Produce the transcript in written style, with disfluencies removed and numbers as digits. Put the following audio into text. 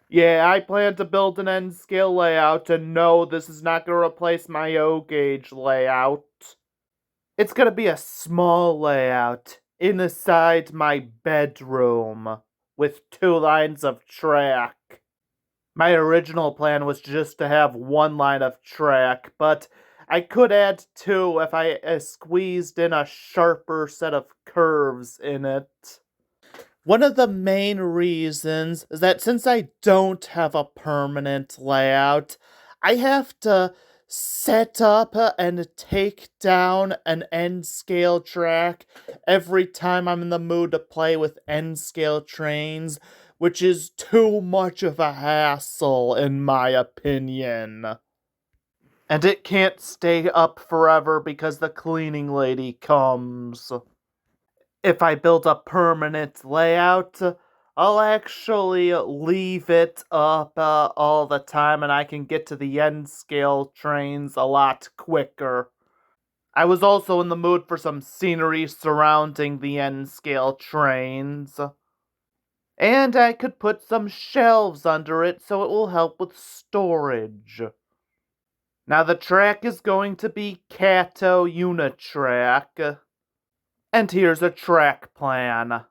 Yeah, I plan to build an N-scale layout, and no, this is not going to replace my O-gauge layout. It's going to be a small layout inside my bedroom with 2 lines of track. My original plan was just to have 1 line of track, but I could add 2 if I squeezed in a sharper set of curves in it. One of the main reasons is that since I don't have a permanent layout, I have to set up and take down an N-scale track every time I'm in the mood to play with N-scale trains, which is too much of a hassle, in my opinion. And it can't stay up forever because the cleaning lady comes. If I build a permanent layout, I'll actually leave it up all the time and I can get to the N-scale trains a lot quicker. I was also in the mood for some scenery surrounding the N-scale trains. And I could put some shelves under it so it will help with storage. Now the track is going to be Kato Unitrack. And here's a track plan.